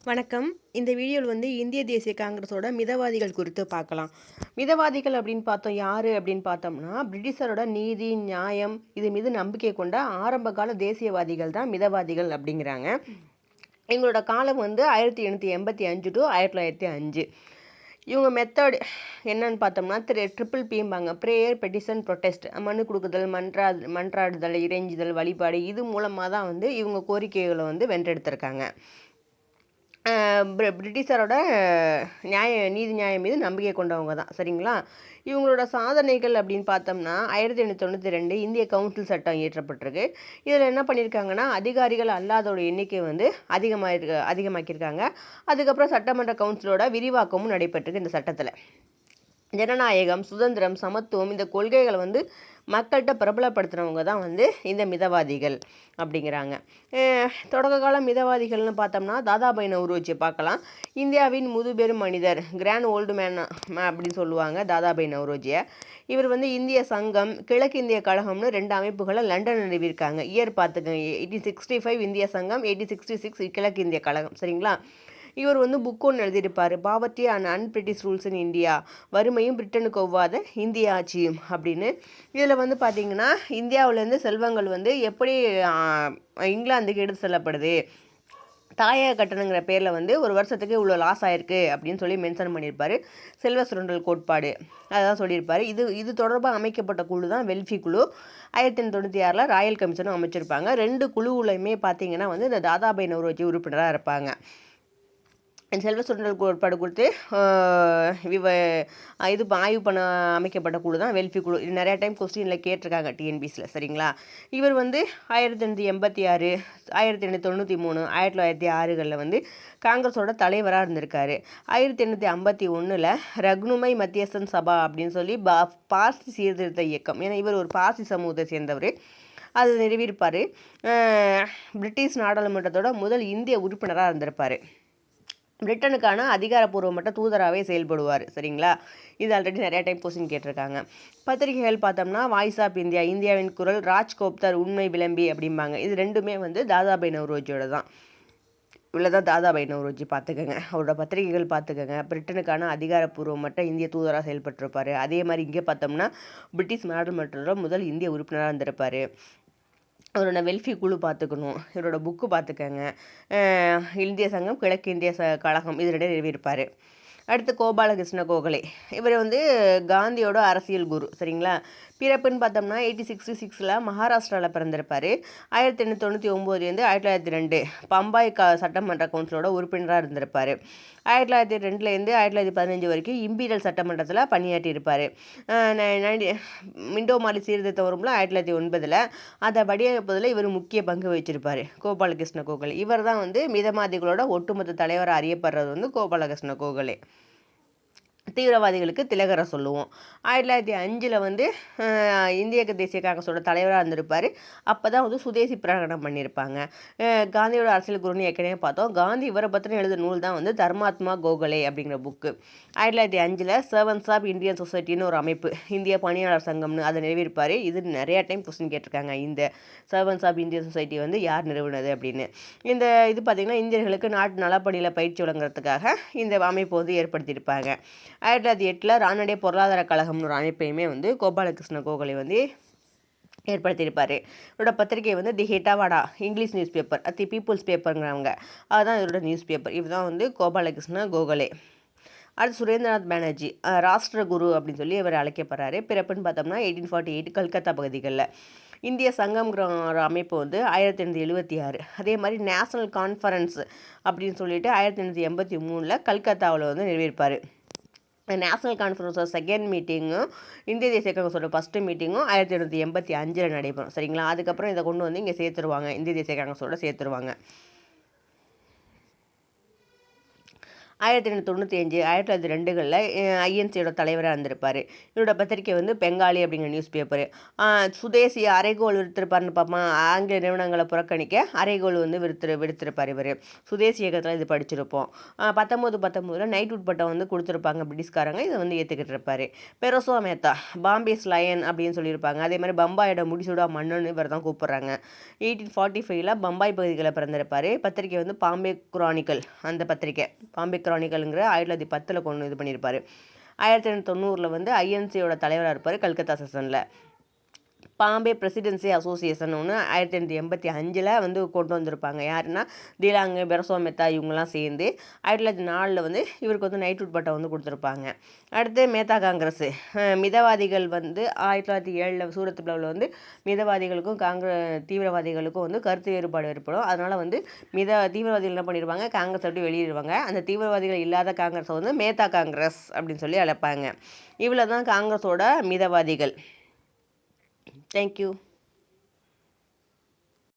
வணக்கம். இந்த வீடியோவில் இந்திய தேசிய காங்கிரஸோட மிதவாதிகள் குறித்து பார்க்கலாம். மிதவாதிகள் அப்படின்னு பார்த்தோம் யாரு அப்படின்னு பார்த்தோம்னா, பிரிட்டிஷரோட நீதி, நியாயம் இது மீது நம்பிக்கை கொண்ட ஆரம்பகால தேசியவாதிகள் தான் மிதவாதிகள் அப்படிங்கிறாங்க. இவங்களோட காலம் 1885 டு 1905. இவங்க மெத்தட் என்னன்னு பார்த்தோம்னா ட்ரிபிள் பிம்பாங்க. Prayer, petition, protest. மனு கொடுக்குதல், மன்றாடுதல், இறைஞ்சுதல், வழிபாடு இது மூலமாக தான் இவங்க கோரிக்கைகளை வென்றெடுத்திருக்காங்க. பிரிட்டிஷரோட நீதி நியாயம் மீது நம்பிக்கை கொண்டவங்க தான். சரிங்களா? இவங்களோட சாதனைகள் அப்படின்னு பார்த்தோம்னா 1892 இந்திய கவுன்சில் சட்டம் இயற்றப்பட்டிருக்கு. இதில் என்ன பண்ணியிருக்காங்கன்னா, அதிகாரிகள் அல்லாதோட எண்ணிக்கை அதிகமாக்கியிருக்காங்க. அதுக்கப்புறம் சட்டமன்ற கவுன்சிலோட விரிவாக்கமும் நடைபெற்றிருக்கு இந்த சட்டத்தில். ஜனநாயகம், சுதந்திரம், சமத்துவம் இந்த கொள்கைகளை மக்கள்கிட்ட பிரபலப்படுத்துகிறவங்க தான் இந்த மிதவாதிகள் அப்படிங்கிறாங்க. தொடக்க கால மிதவாதிகள்னு பார்த்தோம்னா தாதாபாய் நவ்ரோஜியை பார்க்கலாம். இந்தியாவின் முதுபெரும் மனிதர், கிராண்ட் ஓல்டு மேன் அப்படின்னு சொல்லுவாங்க தாதாபாய் நவ்ரோஜியை. இவர் இந்திய சங்கம், கிழக்கிந்திய கழகம்னு 2 அமைப்புகளை லண்டன் நிறுவியிருக்காங்க. இயர் பார்த்துக்கங்க. 1865 இந்திய சங்கம், 1866 கிழக்கிந்திய கழகம். சரிங்களா? இவர் புக் ஒன்று எழுதியிருப்பார், poverty and un-British rules in India, வறுமையும் பிரிட்டனுக்கு ஒவ்வாத இந்திய ஆட்சியும் அப்படின்னு. இதில் பார்த்தீங்கன்னா இந்தியாவிலேருந்து செல்வங்கள் எப்படி இங்கிலாந்துக்கு எடுத்து செல்லப்படுது, தாயக கட்டணங்கிற பேரில் ஒரு வருஷத்துக்கு இவ்வளோ லாஸ் ஆயிருக்கு அப்படின்னு சொல்லி மென்ஷன் பண்ணியிருப்பார். செல்வ சுரண்டல் கோட்பாடு அதான் சொல்லியிருப்பார். இது தொடர்பாக அமைக்கப்பட்ட குழு தான் வெல்ஃபி குழு. 1896 ராயல் கமிஷனும் அமைச்சிருப்பாங்க. 2 குழுவுலையுமே பார்த்தீங்கன்னா இந்த தாதாபாய் நவ்ரோஜி உறுப்பினராக இருப்பாங்க. செல்வ சுரண்டல் கோட்பாடு கொடுத்து இது ஆய்வு பண்ண அமைக்கப்பட்ட குழு தான் வெல்ஃபி குழு. இது நிறையா டைம் கொஸ்டினில் கேட்டிருக்காங்க டிஎன்பிசியில். சரிங்களா? இவர் 1886, 1893, 1906களில் காங்கிரஸோட தலைவராக இருந்திருக்காரு. 1851 ரக்னுமை மத்தியஸ்தன் சபா அப்படின்னு சொல்லி பார்சி சீர்திருத்த இயக்கம், ஏன்னா இவர் ஒரு பார்சி சமூகத்தை சேர்ந்தவர், அது நிறுவியிருப்பார். பிரிட்டிஷ் நாடாளுமன்றத்தோட முதல் இந்திய உறுப்பினராக இருந்திருப்பார். பிரிட்டனுக்கான அதிகாரப்பூர்வமற்ற தூதராகவே செயல்படுவார். சரிங்களா? இது ஆல்ரெடி நிறையா டைம் கொஸ்டின் கேட்டிருக்காங்க. பத்திரிகைகள் பார்த்தோம்னா வாய்ஸ் ஆஃப் இந்தியா, இந்தியாவின் குரல், ராஜ்கோப்தர், உண்மை விளம்பி அப்படிம்பாங்க. இது 2மே தாதாபாய் நவ்ரோஜியோட தான். இவ்வளோதான் தாதாபாய் நவ்ரோஜி. பார்த்துக்கோங்க, அவரோட பத்திரிகைகள் பார்த்துக்கோங்க. பிரிட்டனுக்கான அதிகாரப்பூர்வமற்ற இந்திய தூதராக செயல்பட்டிருப்பார். அதே மாதிரி இங்கே பார்த்தோம்னா பிரிட்டிஷ் நாடாளுமன்றத்தோட முதல் இந்திய உறுப்பினராக இருந்திருப்பார். அவரோட வெல்ஃபி குழு பார்த்துக்கணும். இவரோட புக்கு பார்த்துக்கங்க. இந்திய சங்கம், கிழக்கு இந்திய கழகம் இது 2 நிறுவியிருப்பார். அடுத்து கோபாலகிருஷ்ண கோகலே. இவர் காந்தியோட அரசியல் குரு. சரிங்களா? பிறப்புன்னு பார்த்தோம்னா 1866 மகாராஷ்டிராவில் பிறந்திருப்பார். 1899 1902 பம்பாய் சட்டமன்ற கவுன்சிலோட உறுப்பினராக இருந்திருப்பார். 1902 1915 வரைக்கும் இம்பீரியல் சட்டமன்றத்தில் பணியாற்றியிருப்பார். மிண்டோமாரி சீர்திருத்தம் வரும்போது 1909 அதை வடிவமைப்பதில் இவர் முக்கிய பங்கு வகிச்சிருப்பார். கோபாலகிருஷ்ண கோகலே இவர் தான் மிதவாதிகளோட ஒட்டுமொத்த தலைவராக அறியப்படுறது கோபாலகிருஷ்ண கோகலே. தீவிரவாதிகளுக்கு திலகரை சொல்லுவோம். 1905 இந்திய தேசிய காங்கிரஸோட தலைவராக இருந்திருப்பார். அப்போ தான் சுதேசி பிரகடனம் பண்ணியிருப்பாங்க. காந்தியோட அரசியல் குருன்னு ஏற்கனவே பார்த்தோம். காந்தி இவரை பற்றின எழுத நூல் தான் தர்மாத்மா கோகலே அப்படிங்கிற புக்கு. 1905 சர்வன்ஸ் ஆஃப் இந்தியன் சொசைட்டின்னு ஒரு அமைப்பு, இந்திய பணியாளர் சங்கம்னு அதை நிறுவியிருப்பார். இது நிறையா டைம் கொஸ்டின் கேட்டிருக்காங்க. இந்த சர்வன்ஸ் ஆஃப் இந்தியன் சொசைட்டி யார் நிறுவனது அப்படின்னு. இது பார்த்திங்கன்னா இந்தியர்களுக்கு நாட்டு நலப்பணியில் பயிற்சி வழங்குறதுக்காக இந்த அமைப்பு ஏற்படுத்தியிருப்பாங்க. 1908 ராணடே பொருளாதார கழகம்னு ஒரு அமைப்பையுமே கோபாலகிருஷ்ண கோகலே ஏற்படுத்தியிருப்பார். இவரோட பத்திரிகை தி ஹிட்டாவாடா இங்கிலீஷ் நியூஸ் பேப்பர், தி பீப்புள்ஸ் பேப்பருங்கிறவங்க, அதுதான் இவரோட நியூஸ் பேப்பர். இவர் தான் கோபாலகிருஷ்ண கோகலே. அடுத்து சுரேந்திரநாத் பானர்ஜி, ராஷ்டிர குரு அப்படின்னு சொல்லி இவர் அழைக்கப்படுறாரு. பிறப்புன்னு பார்த்தோம்னா 1848 கல்கத்தா பகுதிகளில். இந்திய சங்கம்ங்கிற ஒரு அமைப்பு 1876. அதே மாதிரி நேஷனல் கான்ஃபரன்ஸ் அப்படின்னு சொல்லிட்டு 1883 கல்கத்தாவில் நிறுவியிருப்பார். நேஷனல் கான்ஃபரன்ஸோட செகண்ட் மீட்டிங்கும் இந்திய தேசிய காங்கிரஸோட ஃபஸ்ட்டு மீட்டிங்கும் 1885 நடைபெறும். சரிங்களா? அதுக்கப்புறம் இதை கொண்டு இங்கே சேர்த்துருவாங்க, இந்திய தேசிய காங்கிரஸோட சேர்த்துருவாங்க. 1895 1902களில் ஐஎன்சியோட தலைவராக இருந்திருப்பார். இவரோட பத்திரிக்கை வந்து பெங்காலி அப்படிங்கிற நியூஸ் பேப்பரு. சுதேசி அரைகோல் விடுத்திருப்பாருன்னு பார்ப்போம். ஆங்கில நிறுவனங்களை புறக்கணிக்க அரைகோல் வந்து விடுத்திருப்பார் இவர். சுதேசி இயக்கத்தில் இது படிச்சிருப்போம். 1919 நைட்வுட் பட்டம் வந்து கொடுத்துருப்பாங்க பிரிட்டிஷ்காரங்க. இதை வந்து ஏற்றுக்கிட்டு இருப்பார். பெரோசோ மேத்தா பாம்பேஸ் லயன் அப்படின்னு சொல்லியிருப்பாங்க. அதே மாதிரி பம்பாயோட முடிசூடா மன்னன் இவர் தான் கூப்பிட்றாங்க. 1845 பம்பாய் பகுதிகளில் பிறந்திருப்பார். பத்திரிக்கை வந்து பாம்பே குரானிக்கல். அந்த பத்திரிக்கை பாம்பே குரானிக்கல்ங்கிற 1910 கொண்டு இது பண்ணியிருப்பார். 1890 வந்து ஐஎன்சியோட தலைவராக இருப்பார் கல்கத்தா செஷனில். பாம்பே பிரசிடென்சி அசோசியேஷன் ஒன்று 1885 வந்து கொண்டு வந்திருப்பாங்க. யாருன்னா தீலாங்கு, பெரோசோ மேத்தா இவங்கெல்லாம் சேர்ந்து 1904 வந்து இவருக்கு வந்து நைட்வுட் பட்டம் வந்து கொடுத்துருப்பாங்க. அடுத்து மேத்தா காங்கிரஸ். மிதவாதிகள் வந்து 1907 சூரத் பிளவில் வந்து மிதவாதிகளுக்கும் தீவிரவாதிகளுக்கும் வந்து கருத்து வேறுபாடு ஏற்படும். அதனால் வந்து தீவிரவாதிகள் என்ன பண்ணிடுவாங்க, காங்கிரஸ் அப்படி வெளியிடுவாங்க. அந்த தீவிரவாதிகள் இல்லாத காங்கிரஸை வந்து மேத்தா காங்கிரஸ் அப்படின்னு சொல்லி அழைப்பாங்க. இவ்வளோ தான் காங்கிரஸோட மிதவாதிகள். Thank you.